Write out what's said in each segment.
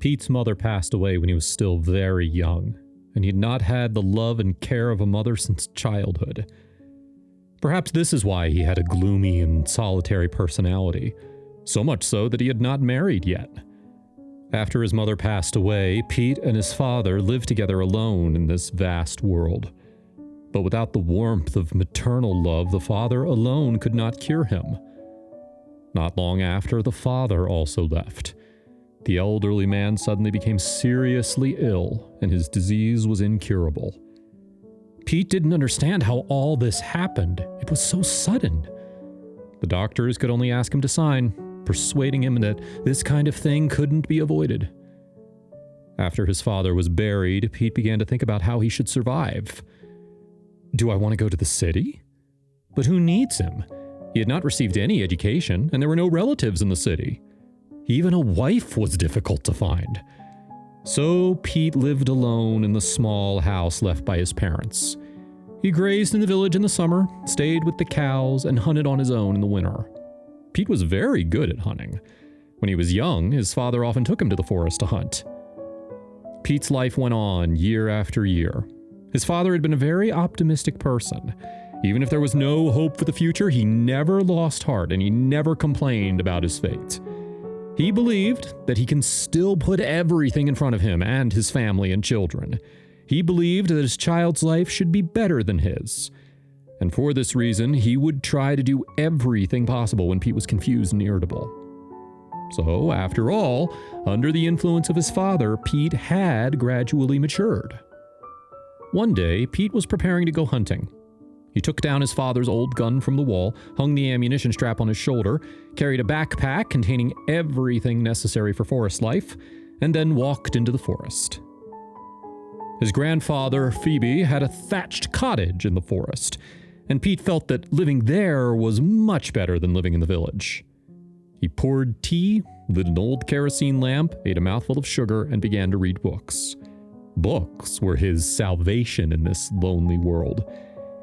Pete's mother passed away when he was still very young, and he had not had the love and care of a mother since childhood. Perhaps this is why he had a gloomy and solitary personality, so much so that he had not married yet. After his mother passed away, Pete and his father lived together alone in this vast world. But without the warmth of maternal love, the father alone could not cure him. Not long after, the father also left. The elderly man suddenly became seriously ill, and his disease was incurable. Pete didn't understand how all this happened. It was so sudden. The doctors could only ask him to sign, persuading him that this kind of thing couldn't be avoided. After his father was buried, Pete began to think about how he should survive. Do I want to go to the city? But who needs him? He had not received any education, and there were no relatives in the city. Even a wife was difficult to find. So Pete lived alone in the small house left by his parents. He grazed in the village in the summer, stayed with the cows, and hunted on his own in the winter. Pete was very good at hunting. When he was young, his father often took him to the forest to hunt. Pete's life went on year after year. His father had been a very optimistic person. Even if there was no hope for the future, he never lost heart and he never complained about his fate. He believed that he can still put everything in front of him and his family and children. He believed that his child's life should be better than his. And for this reason, he would try to do everything possible when Pete was confused and irritable. So, after all, under the influence of his father, Pete had gradually matured. One day, Pete was preparing to go hunting. He took down his father's old gun from the wall, hung the ammunition strap on his shoulder, carried a backpack containing everything necessary for forest life, and then walked into the forest. His grandfather, Phoebe, had a thatched cottage in the forest, and Pete felt that living there was much better than living in the village. He poured tea, lit an old kerosene lamp, ate a mouthful of sugar, and began to read books. Books were his salvation in this lonely world.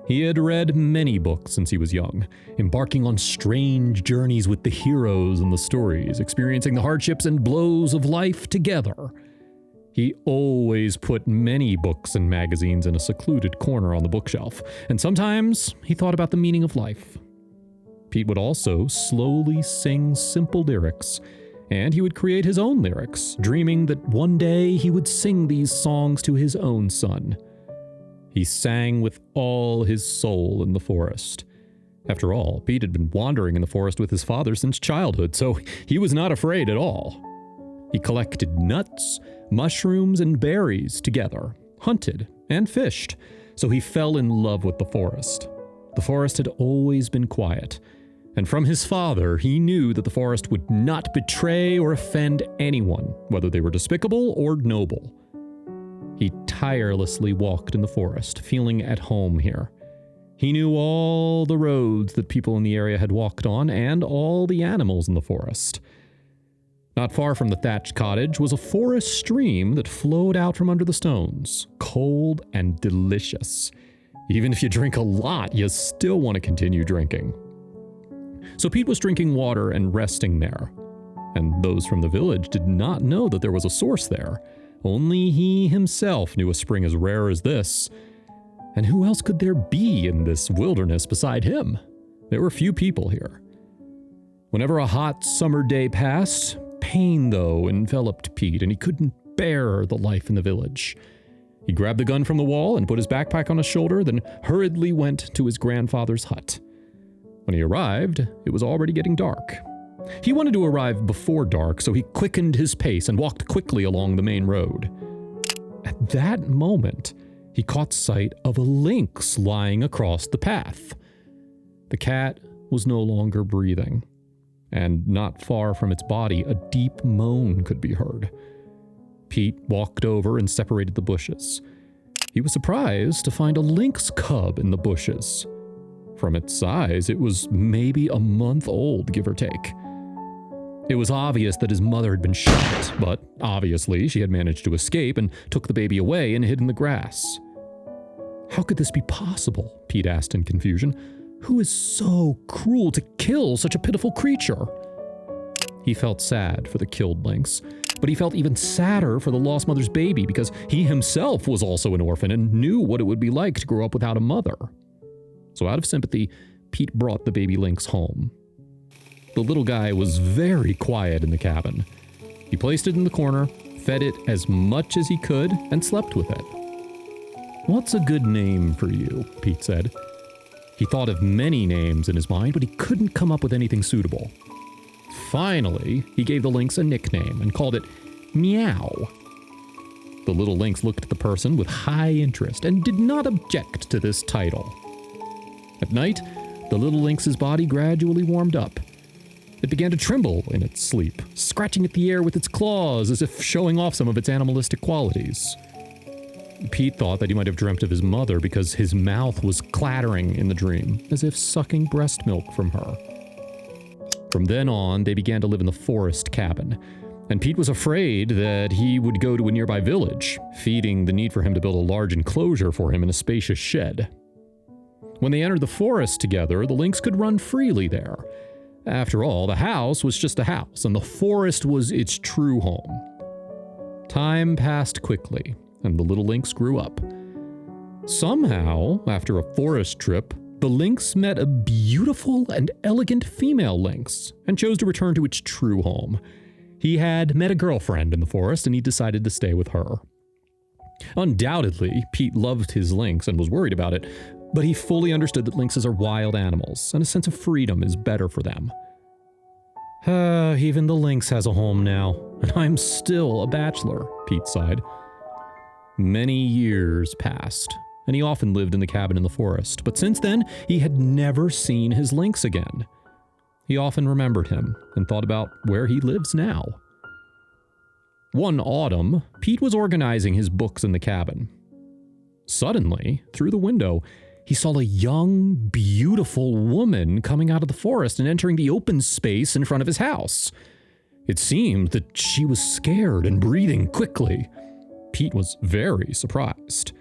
He had read many books since he was young, embarking on strange journeys with the heroes in the stories, experiencing the hardships and blows of life together. He always put many books and magazines in a secluded corner on the bookshelf, and sometimes he thought about the meaning of life. Pete would also slowly sing simple lyrics, and he would create his own lyrics, dreaming that one day he would sing these songs to his own son. He sang with all his soul in the forest. After all, Pete had been wandering in the forest with his father since childhood, so he was not afraid at all. He collected nuts, mushrooms, and berries together, hunted, and fished, so he fell in love with the forest. The forest had always been quiet, and from his father, he knew that the forest would not betray or offend anyone, whether they were despicable or noble. He tirelessly walked in the forest, feeling at home here. He knew all the roads that people in the area had walked on and all the animals in the forest. Not far from the thatched cottage was a forest stream that flowed out from under the stones, cold and delicious. Even if you drink a lot, you still want to continue drinking. So Pete was drinking water and resting there. And those from the village did not know that there was a source there. Only he himself knew a spring as rare as this. And who else could there be in this wilderness beside him? There were few people here. Whenever a hot summer day passed, pain, though, enveloped Pete, and he couldn't bear the life in the village. He grabbed the gun from the wall and put his backpack on his shoulder, then hurriedly went to his grandfather's hut. When he arrived, it was already getting dark. He wanted to arrive before dark, so he quickened his pace and walked quickly along the main road. At that moment, he caught sight of a lynx lying across the path. The cat was no longer breathing, and not far from its body, a deep moan could be heard. Pete walked over and separated the bushes. He was surprised to find a lynx cub in the bushes. From its size, it was maybe a month old, give or take. It was obvious that his mother had been shot, but obviously she had managed to escape and took the baby away and hid in the grass. How could this be possible? Pete asked in confusion. Who is so cruel to kill such a pitiful creature? He felt sad for the killed lynx, But he felt even sadder for the lost mother's baby because he himself was also an orphan and knew what it would be like to grow up without a mother. So out of sympathy, Pete brought the baby lynx home. The little guy was very quiet in the cabin. He placed it in the corner, fed it as much as he could, and slept with it. "What's a good name for you?" Pete said. He thought of many names in his mind, but he couldn't come up with anything suitable. Finally, he gave the lynx a nickname and called it Meow. The little lynx looked at the person with high interest and did not object to this title. At night, the little lynx's body gradually warmed up. It began to tremble in its sleep, scratching at the air with its claws as if showing off some of its animalistic qualities. Pete thought that he might have dreamt of his mother because his mouth was clattering in the dream, as if sucking breast milk from her. From then on, they began to live in the forest cabin, and Pete was afraid that he would go to a nearby village, feeding the need for him to build a large enclosure for him in a spacious shed. When they entered the forest together, the lynx could run freely there. After all, the house was just a house, and the forest was its true home. Time passed quickly, and the little lynx grew up. Somehow, after a forest trip, the lynx met a beautiful and elegant female lynx and chose to return to its true home. He had met a girlfriend in the forest, and he decided to stay with her. Undoubtedly, Pete loved his lynx and was worried about it, but he fully understood that lynxes are wild animals, and a sense of freedom is better for them. Even the lynx has a home now, and I'm still a bachelor," Pete sighed. Many years passed, and he often lived in the cabin in the forest, but since then, he had never seen his lynx again. He often remembered him and thought about where he lives now. One autumn, Pete was organizing his books in the cabin. Suddenly, through the window, he saw a young, beautiful woman coming out of the forest and entering the open space in front of his house. It seemed that she was scared and breathing quickly. Pete was very surprised.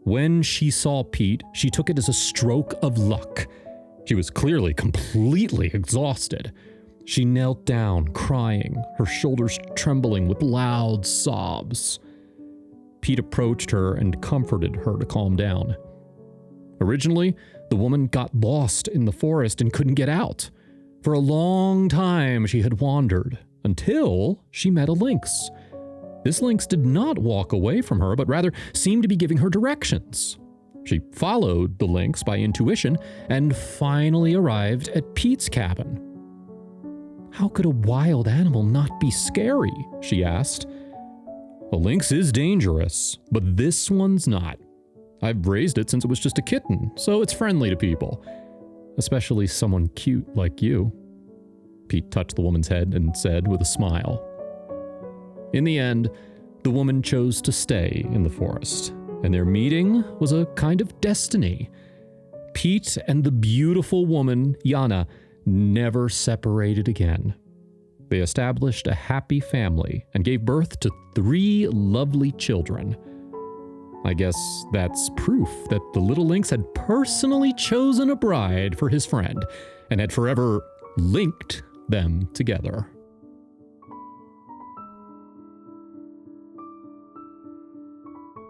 When she saw Pete, she took it as a stroke of luck. She was clearly completely exhausted. She knelt down, crying, her shoulders trembling with loud sobs. Pete approached her and comforted her to calm down. Originally, the woman got lost in the forest and couldn't get out. For a long time, she had wandered until she met a lynx. This lynx did not walk away from her, but rather seemed to be giving her directions. She followed the lynx by intuition and finally arrived at Pete's cabin. "How could a wild animal not be scary?" she asked. "A lynx is dangerous, but this one's not. I've raised it since it was just a kitten, so it's friendly to people, especially someone cute like you." Pete touched the woman's head and said with a smile. In the end, the woman chose to stay in the forest, and their meeting was a kind of destiny. Pete and the beautiful woman, Yana, never separated again. They established a happy family and gave birth to 3 lovely children. I guess that's proof that the little lynx had personally chosen a bride for his friend and had forever linked them together.